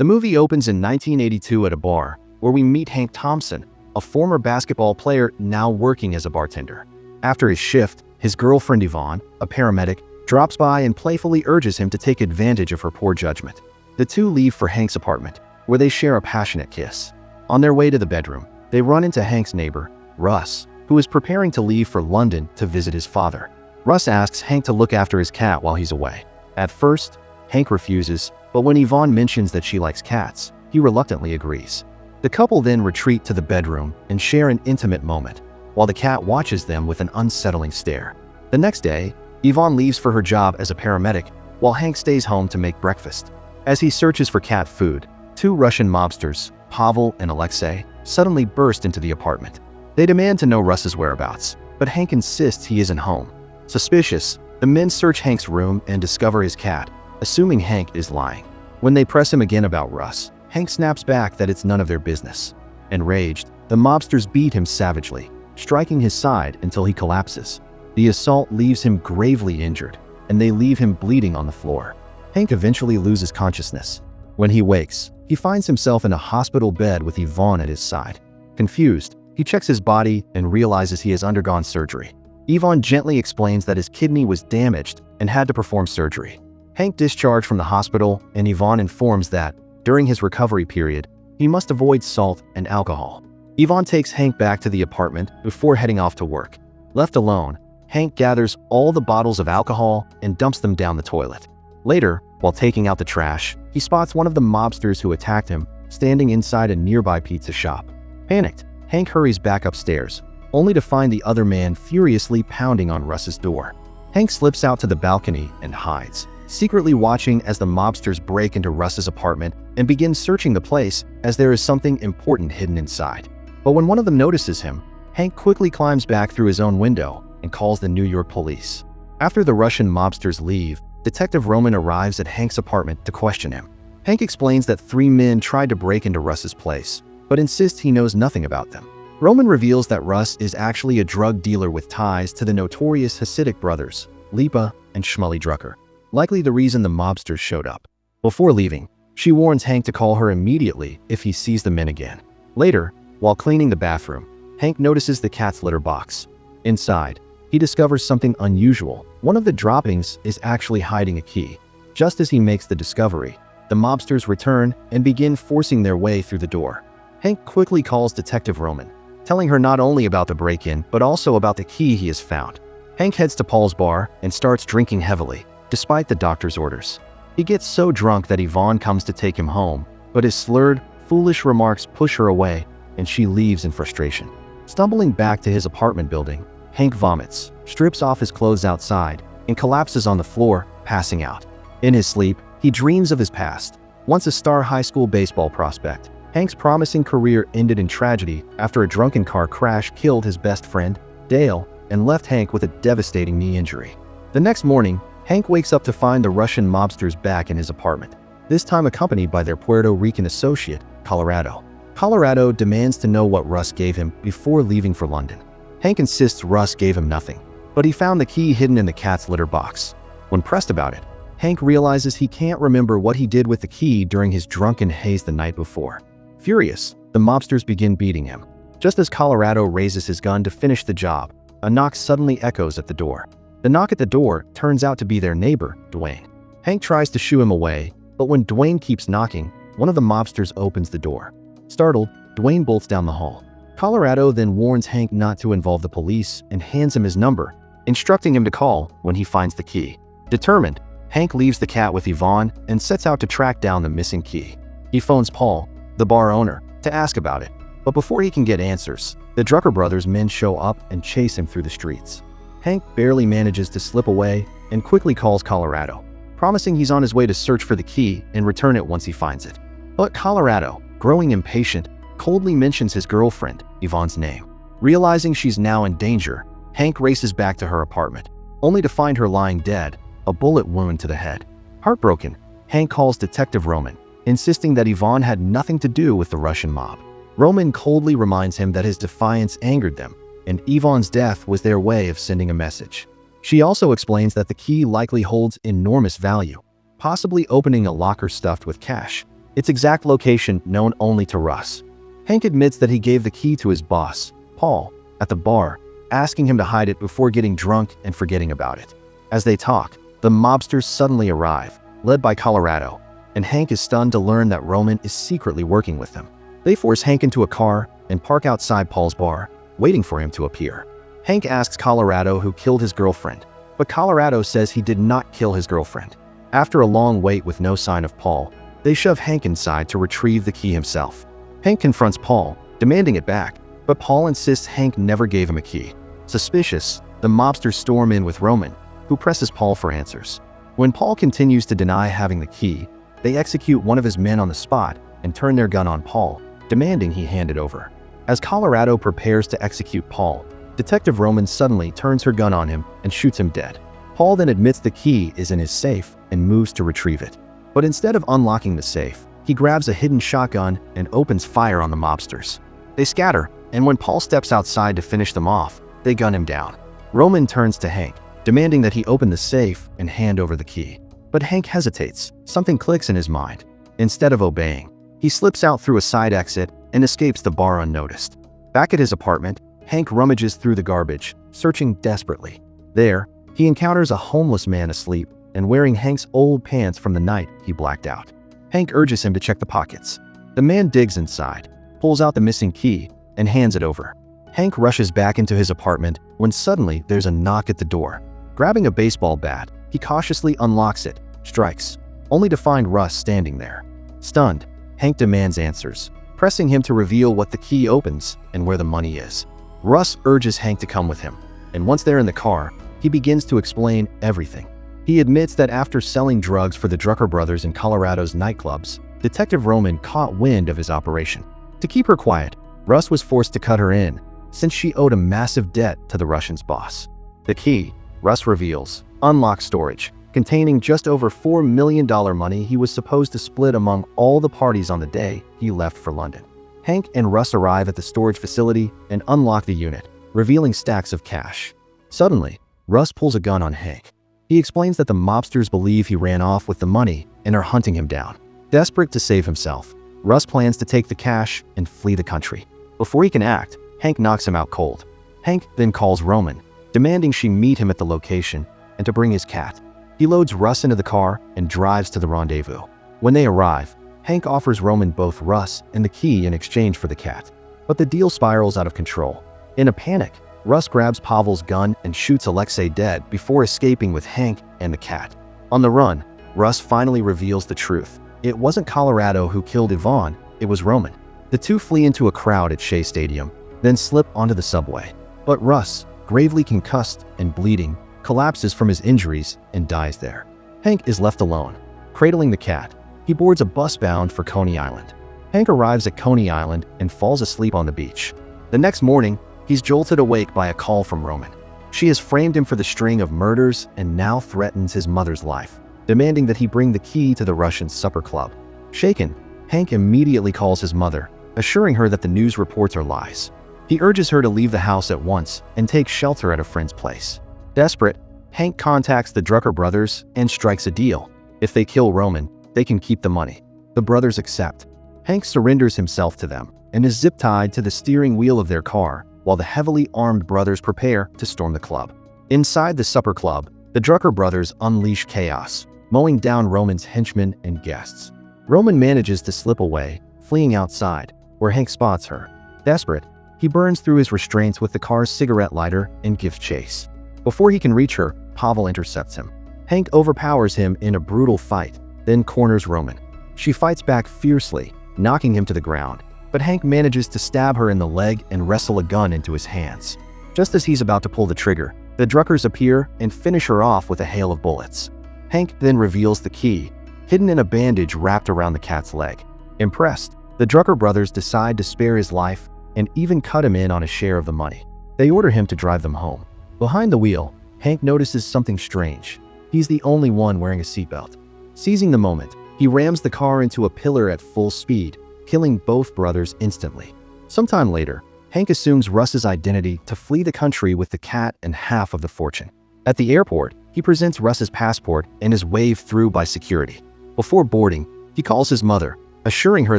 The movie opens in 1982 at a bar, where we meet Hank Thompson, a former basketball player now working as a bartender. After his shift, his girlfriend Yvonne, a paramedic, drops by and playfully urges him to take advantage of her poor judgment. The two leave for Hank's apartment, where they share a passionate kiss. On their way to the bedroom, they run into Hank's neighbor, Russ, who is preparing to leave for London to visit his father. Russ asks Hank to look after his cat while he's away. At first, Hank refuses, but when Yvonne mentions that she likes cats, he reluctantly agrees. The couple then retreat to the bedroom and share an intimate moment, while the cat watches them with an unsettling stare. The next day, Yvonne leaves for her job as a paramedic, while Hank stays home to make breakfast. As he searches for cat food, two Russian mobsters, Pavel and Alexei, suddenly burst into the apartment. They demand to know Russ's whereabouts, but Hank insists he isn't home. Suspicious, the men search Hank's room and discover his cat, assuming Hank is lying. When they press him again about Russ, Hank snaps back that it's none of their business. Enraged, the mobsters beat him savagely, striking his side until he collapses. The assault leaves him gravely injured, and they leave him bleeding on the floor. Hank eventually loses consciousness. When he wakes, he finds himself in a hospital bed with Yvonne at his side. Confused, he checks his body and realizes he has undergone surgery. Yvonne gently explains that his kidney was damaged and had to perform surgery. Hank discharged from the hospital, and Yvonne informs that, during his recovery period, he must avoid salt and alcohol. Yvonne takes Hank back to the apartment before heading off to work. Left alone, Hank gathers all the bottles of alcohol and dumps them down the toilet. Later, while taking out the trash, he spots one of the mobsters who attacked him standing inside a nearby pizza shop. Panicked, Hank hurries back upstairs, only to find the other man furiously pounding on Russ's door. Hank slips out to the balcony and hides, secretly watching as the mobsters break into Russ's apartment and begin searching the place as there is something important hidden inside. But when one of them notices him, Hank quickly climbs back through his own window and calls the New York police. After the Russian mobsters leave, Detective Roman arrives at Hank's apartment to question him. Hank explains that three men tried to break into Russ's place, but insists he knows nothing about them. Roman reveals that Russ is actually a drug dealer with ties to the notorious Hasidic brothers, Lipa and Shmuley Drucker, likely the reason the mobsters showed up. Before leaving, she warns Hank to call her immediately if he sees the men again. Later, while cleaning the bathroom, Hank notices the cat's litter box. Inside, he discovers something unusual. One of the droppings is actually hiding a key. Just as he makes the discovery, the mobsters return and begin forcing their way through the door. Hank quickly calls Detective Roman, telling her not only about the break-in, but also about the key he has found. Hank heads to Paul's bar and starts drinking heavily, despite the doctor's orders. He gets so drunk that Yvonne comes to take him home, but his slurred, foolish remarks push her away, and she leaves in frustration. Stumbling back to his apartment building, Hank vomits, strips off his clothes outside, and collapses on the floor, passing out. In his sleep, he dreams of his past. Once a star high school baseball prospect, Hank's promising career ended in tragedy after a drunken car crash killed his best friend, Dale, and left Hank with a devastating knee injury. The next morning, Hank wakes up to find the Russian mobsters back in his apartment, this time accompanied by their Puerto Rican associate, Colorado. Colorado demands to know what Russ gave him before leaving for London. Hank insists Russ gave him nothing, but he found the key hidden in the cat's litter box. When pressed about it, Hank realizes he can't remember what he did with the key during his drunken haze the night before. Furious, the mobsters begin beating him. Just as Colorado raises his gun to finish the job, a knock suddenly echoes at the door. The knock at the door turns out to be their neighbor, Dwayne. Hank tries to shoo him away, but when Dwayne keeps knocking, one of the mobsters opens the door. Startled, Dwayne bolts down the hall. Colorado then warns Hank not to involve the police and hands him his number, instructing him to call when he finds the key. Determined, Hank leaves the cat with Yvonne and sets out to track down the missing key. He phones Paul, the bar owner, to ask about it, but before he can get answers, the Drucker brothers' men show up and chase him through the streets. Hank barely manages to slip away and quickly calls Colorado, promising he's on his way to search for the key and return it once he finds it. But Colorado, growing impatient, coldly mentions his girlfriend, Yvonne's name. Realizing she's now in danger, Hank races back to her apartment, only to find her lying dead, a bullet wound to the head. Heartbroken, Hank calls Detective Roman, insisting that Yvonne had nothing to do with the Russian mob. Roman coldly reminds him that his defiance angered them, and Yvonne's death was their way of sending a message. She also explains that the key likely holds enormous value, possibly opening a locker stuffed with cash. its exact location known only to Russ. Hank admits that he gave the key to his boss, Paul, at the bar, asking him to hide it before getting drunk and forgetting about it. As they talk, the mobsters suddenly arrive, led by Colorado, and Hank is stunned to learn that Roman is secretly working with them. They force Hank into a car and park outside Paul's bar, waiting for him to appear. Hank asks Colorado who killed his girlfriend, but Colorado says he did not kill his girlfriend. After a long wait with no sign of Paul, they shove Hank inside to retrieve the key himself. Hank confronts Paul, demanding it back, but Paul insists Hank never gave him a key. Suspicious, the mobsters storm in with Roman, who presses Paul for answers. When Paul continues to deny having the key, they execute one of his men on the spot and turn their gun on Paul, demanding he hand it over. As Colorado prepares to execute Paul, Detective Roman suddenly turns her gun on him and shoots him dead. Paul then admits the key is in his safe and moves to retrieve it. But instead of unlocking the safe, he grabs a hidden shotgun and opens fire on the mobsters. They scatter, and when Paul steps outside to finish them off, they gun him down. Roman turns to Hank, demanding that he open the safe and hand over the key. But Hank hesitates. Something clicks in his mind. Instead of obeying, he slips out through a side exit and escapes the bar unnoticed. Back at his apartment, Hank rummages through the garbage, searching desperately. There, he encounters a homeless man asleep and wearing Hank's old pants from the night he blacked out. Hank urges him to check the pockets. The man digs inside, pulls out the missing key, and hands it over. Hank rushes back into his apartment when suddenly there's a knock at the door. Grabbing a baseball bat, he cautiously unlocks it, strikes, only to find Russ standing there. Stunned, Hank demands answers, pressing him to reveal what the key opens and where the money is. Russ urges Hank to come with him, and once they're in the car, he begins to explain everything. He admits that after selling drugs for the Drucker brothers in Colorado's nightclubs, Detective Roman caught wind of his operation. To keep her quiet, Russ was forced to cut her in, since she owed a massive debt to the Russian's boss. The key, Russ reveals, unlocks storage, containing just over $4 million money he was supposed to split among all the parties on the day he left for London. Hank and Russ arrive at the storage facility and unlock the unit, revealing stacks of cash. Suddenly, Russ pulls a gun on Hank. He explains that the mobsters believe he ran off with the money and are hunting him down. Desperate to save himself, Russ plans to take the cash and flee the country. Before he can act, Hank knocks him out cold. Hank then calls Roman, demanding she meet him at the location and to bring his cat. He loads Russ into the car and drives to the rendezvous. When they arrive, Hank offers Roman both Russ and the key in exchange for the cat. But the deal spirals out of control. In a panic, Russ grabs Pavel's gun and shoots Alexei dead before escaping with Hank and the cat. On the run, Russ finally reveals the truth. It wasn't Colorado who killed Yvonne, it was Roman. The two flee into a crowd at Shea Stadium, then slip onto the subway. But Russ, gravely concussed and bleeding, collapses from his injuries and dies there. Hank is left alone. Cradling the cat, he boards a bus bound for Coney Island. Hank arrives at Coney Island and falls asleep on the beach. The next morning, he's jolted awake by a call from Roman. She has framed him for the string of murders and now threatens his mother's life, demanding that he bring the key to the Russian supper club. Shaken, Hank immediately calls his mother, assuring her that the news reports are lies. He urges her to leave the house at once and take shelter at a friend's place. Desperate, Hank contacts the Drucker brothers and strikes a deal. If they kill Roman, they can keep the money. The brothers accept. Hank surrenders himself to them and is zip-tied to the steering wheel of their car while the heavily armed brothers prepare to storm the club. Inside the supper club, the Drucker brothers unleash chaos, mowing down Roman's henchmen and guests. Roman manages to slip away, fleeing outside, where Hank spots her. Desperate, he burns through his restraints with the car's cigarette lighter and gives chase. Before he can reach her, Pavel intercepts him. Hank overpowers him in a brutal fight, then corners Roman. She fights back fiercely, knocking him to the ground, but Hank manages to stab her in the leg and wrestle a gun into his hands. Just as he's about to pull the trigger, the Druckers appear and finish her off with a hail of bullets. Hank then reveals the key, hidden in a bandage wrapped around the cat's leg. Impressed, the Drucker brothers decide to spare his life and even cut him in on a share of the money. They order him to drive them home. Behind the wheel, Hank notices something strange. He's the only one wearing a seatbelt. Seizing the moment, he rams the car into a pillar at full speed, killing both brothers instantly. Sometime later, Hank assumes Russ's identity to flee the country with the cat and half of the fortune. At the airport, he presents Russ's passport and is waved through by security. Before boarding, he calls his mother, assuring her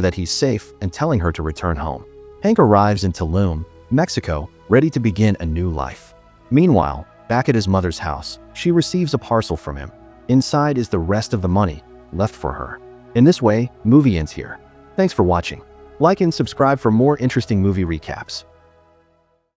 that he's safe and telling her to return home. Hank arrives in Tulum, Mexico, ready to begin a new life. Meanwhile, back at his mother's house, she receives a parcel from him. Inside is the rest of the money left for her. In this way, movie ends here. Thanks for watching. Like and subscribe for more interesting movie recaps.